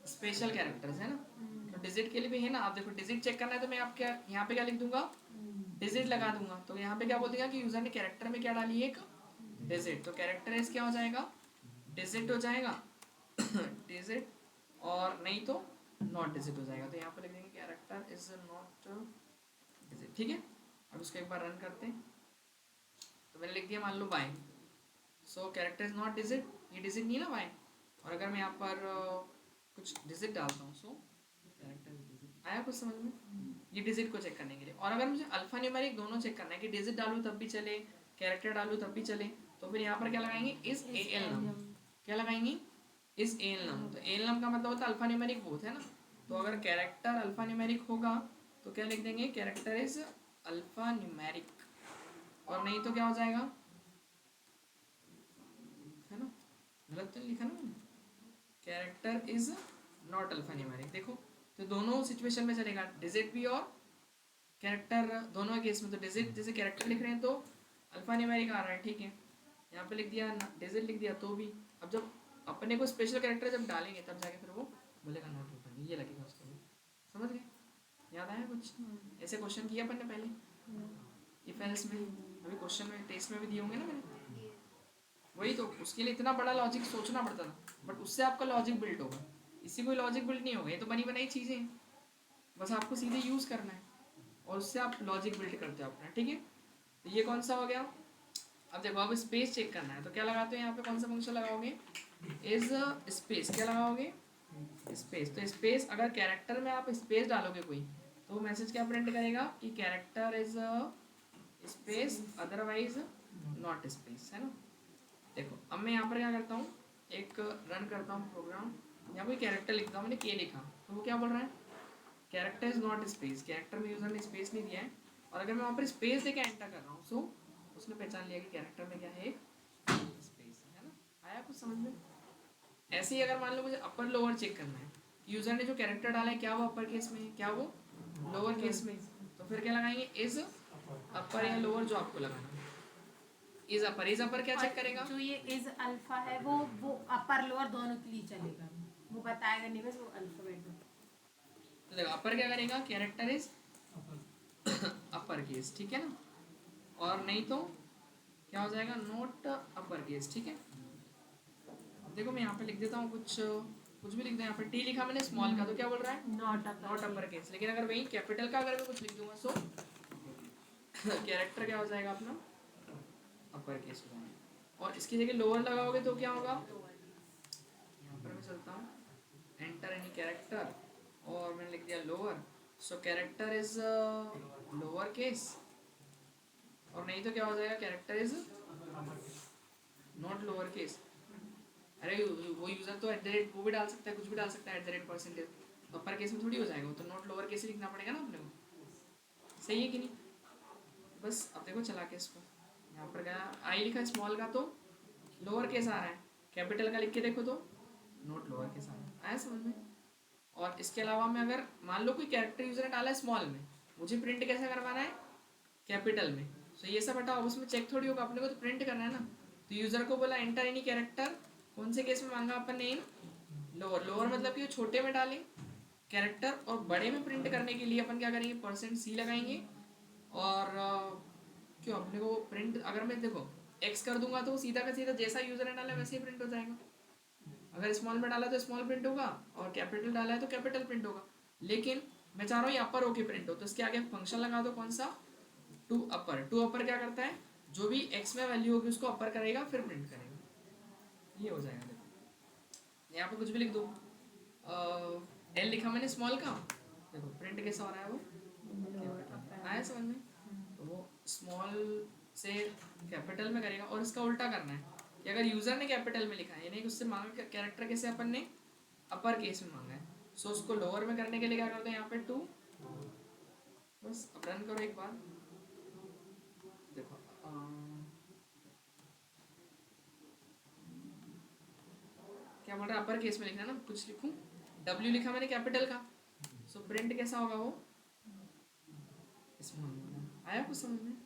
स्पेशल कैरेक्टर्स है ना। तो डिजिट के लिए भी है ना, आप देखो डिजिट चेक करना है तो मैं आप क्या यहाँ पे क्या लिख दूंगा, डिजिट लगा दूंगा, तो यहाँ पे क्या बोल देगा कि यूजर ने कैरेक्टर में क्या डाली है, एक डिजिट, तो कैरेक्टराइज क्या हो जाएगा, डिजिट हो जाएगा डिजिट, और नहीं तो नॉट डिजिट हो जाएगा। तो यहाँ पर लिख देंगे कैरेक्टर इज नॉट डिजिट, ठीक है। अब उसको एक बार रन करते हैं, तो मैंने लिख दिया मान लो Y, so character is not digit, ये डिजिट नहीं है ना वाई, और अगर मैं यहाँ पर कुछ डिजिट डालता हूँ, सो कैरेक्टर इज डिजिट, आया कुछ समझ में, ये डिजिट को चेक करने के लिए। और अगर मुझे अल्फा न्यूमेरिक दोनों चेक करना है कि डिजिट डालूँ तब भी चले, कैरेक्टर डालूँ तब भी चले, तो फिर यहाँ पर क्या लगाएंगे, इज ए एल नम, क्या लगाएंगे, इज ए एल नम। तो ए एल नम का मतलब होता है अल्फा न्यूमेरिक बोथ, है ना। तो अगर कैरेक्टर अल्फा न्यूमेरिक होगा तो क्या लिख देंगे, कैरेक्टर इज अल्फा न्यूमेरिक, और नहीं तो क्या हो जाएगा, है ना, गलत तो नहीं लिखा ना मैंने, character is not alpha numeric. देखो तो दोनों सिचुएशन में चलेगा, डिजिट भी और कैरेक्टर दोनों केस में। तो डिजिट जैसे कैरेक्टर लिख रहे हैं तो अल्फा न्यूमेरिक आ रहा है, ठीक है, यहाँ पे लिख दिया डिजिट लिख दिया तो भी। अब जब अपने को स्पेशल कैरेक्टर जब डालेंगे तब जाके फिर वो बोलेगा नॉट अल्फा, ये लगेगा उसको भी, समझ गए, याद आया कुछ, ऐसे क्वेश्चन किया अपन ने पहले इफ एल्स में, अभी क्वेश्चन में टेस्ट में भी दिए होंगे ना मैंने, वही तो उसके लिए इतना बड़ा लॉजिक सोचना पड़ता था, बट उससे आपका लॉजिक बिल्ड होगा, इससे कोई लॉजिक बिल्ड नहीं होगा, ये तो बनी बनाई चीज़ें हैं, बस आपको सीधे यूज़ करना है और उससे आप लॉजिक बिल्ड करते हो अपना, ठीक है। तो ये कौन सा हो गया। अब देखो अब स्पेस चेक करना है तो क्या लगाते हो यहाँ पे, कौन सा फंक्शन लगाओगे, इज स्पेस, क्या लगाओगे, स्पेस। तो स्पेस अगर कैरेक्टर में आप स्पेस डालोगे कोई तो वो मैसेज क्या प्रिंट करेगा कि character is space otherwise not space, है ना। देखो अब मैं यहाँ पर क्या करता हूँ, एक रन करता हूँ प्रोग्राम, यहाँ कोई कैरेक्टर लिखता हूँ, मैंने के लिखा, तो वो क्या बोल रहा है, character is not space, character में यूजर ने स्पेस नहीं दिया है, और अगर मैं वहाँ पर स्पेस देके एंटर कर रहा हूँ सो उसने पहचान लिया कि कैरेक्टर में क्या है, स्पेस है ना। आया कुछ समझ में। ऐसे ही अगर मान लो मुझे अपर लोअर चेक करना है, यूजर ने जो कैरेक्टर डाला है क्या वो अपर केस में है, क्या वो लोअर केस में, तो फिर क्या लगाएंगे, इज अपर या लोअर, जो आपको लगाना है। इज अपर क्या चेक करेगा, जो ये इज अल्फा है वो अपर लोअर दोनों के लिए चलेगा, वो बताएगा नहीं, बस वो अल्फाबेट में। तो देखो अपर क्या करेगा, कैरेक्टर इज अपर केस, ठीक है ना, और नहीं तो क्या हो जाएगा, नोट अपर केस, ठीक है। अब देखो मैं यहाँ पे लिख देता हूँ कुछ भी लिख दे, यहाँ पे टी लिखा मैंने स्मॉल का, तो क्या बोल रहा है, नॉट नॉट अपर केस। लेकिन अगर वही कैपिटल का अगर मैं कुछ लिख दूंगा सो कैरेक्टर क्या हो जाएगा अपना, अपर केस हो जाएगा। और इसकी जगह लोअर लगाओगे तो क्या होगा, यहाँ पर मैं चलता हूँ, एंटर एनी कैरेक्टर, और मैंने लिख दिया lower, so character is lower case, और नहीं तो क्या हो जाएगा, character is not lower case. अरे वो यूजर तो एट द रेट वो भी डाल सकता है, कुछ भी डाल सकता है, एट द रेट परसेंटेज, तो अपर केस में थोड़ी हो जाएगा, वो तो नॉट लोअर केस ही लिखना पड़ेगा ना अपने को, सही है कि नहीं। बस अब देखो चला के इसको, यहाँ पर गया आई लिखा स्मॉल का तो लोअर केस आ रहा है, कैपिटल का लिख के देखो तो नॉट लोअर केस आ रहा है, आया समझ में। और इसके अलावा मैं अगर मान लो कोई कैरेक्टर यूजर ने डाला है स्मॉल में, मुझे प्रिंट कैसे करवाना है, कैपिटल में, तो ये सब हटाओ, उसमें चेक थोड़ी होगा, अपने को तो प्रिंट करना है ना। तो यूजर को बोला एंटर एनी कैरेक्टर, कौन से केस में मांगा अपन ने, लोअर, लोअर मतलब कि छोटे में डालें कैरेक्टर, और बड़े में प्रिंट करने के लिए अपन क्या करेंगे, %C लगाएंगे, और क्यों अपने को प्रिंट, अगर मैं देखो एक्स कर दूंगा तो सीधा का सीधा जैसा यूजर ने डाला वैसे ही प्रिंट हो जाएगा, अगर स्मॉल में डाला तो स्मॉल प्रिंट होगा, और कैपिटल डाला है तो कैपिटल प्रिंट होगा। लेकिन मैं चाह रहा हूँ ये अपर होके प्रिंट हो, तो इसके आगे फंक्शन लगा दो, कौन सा, टू अपर। टू अपर क्या करता है, जो भी एक्स में वैल्यू होगी उसको अपर करेगा फिर प्रिंट करेगा, ये हो जाएगा। देखो यहाँ पे कुछ भी लिख दो, एल लिखा मैंने स्मॉल का, देखो प्रिंट कैसा हो रहा है वो, आया समझ में। तो वो स्मॉल से कैपिटल में करेगा, और इसका उल्टा करना है कि अगर यूजर ने कैपिटल में लिखा है, यानी कि उससे मांगा कैरेक्टर कैसे अपन ने अपर केस में मांगा है, सो उसको लोअर में करने के लिए क्या करते हैं, यहाँ पे टू, बस अब रन करो एक बार, देखो क्या बोल रहा है, अपर केस में लिखना है ना, कुछ लिखूं, W लिखा मैंने कैपिटल का, सो प्रिंट कैसा होगा वो, स्मॉल होगा, आया कुछ समझ में।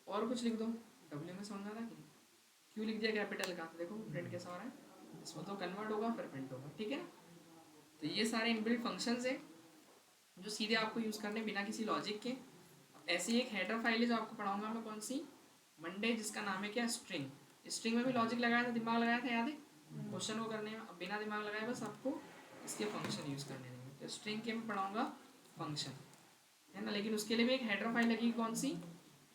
और कुछ लिख दो, W में समझ आ रहा है कि नहीं, Q लिख दिया कैपिटल का, तो देखो प्रिंट कैसा हो रहा है, इसमें तो कन्वर्ट होगा फिर प्रिंट होगा, ठीक है ना। तो ये सारे इनबिल्ट फंक्शंस है जो सीधे आपको यूज़ करने बिना किसी लॉजिक के। ऐसी एक हेडर फाइल है जो आपको पढ़ाऊंगा मैं, कौन सी, मंडे, जिसका नाम है क्या, स्ट्रिंग। स्ट्रिंग में भी लॉजिक लगाया था, दिमाग लगाया था, याद है, क्वेश्चन को करने में, अब बिना दिमाग लगाए बस आपको इसके फंक्शन यूज़ करने देंगे। तो स्ट्रिंग के मैं पढ़ाऊंगा फंक्शन, है ना, लेकिन उसके लिए भी एक हेडर फाइल लगेगी, कौन सी,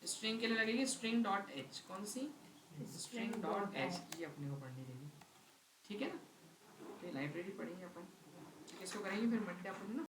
स्ट्रिंग के लिए लगेगी string.h, कौन सी, string.h, ये अपने को पढ़नी रहेगी, ठीक है ना। तो लाइब्रेरी पढ़ेंगे अपन, इसको करेंगे फिर मंडे अपन, है ना।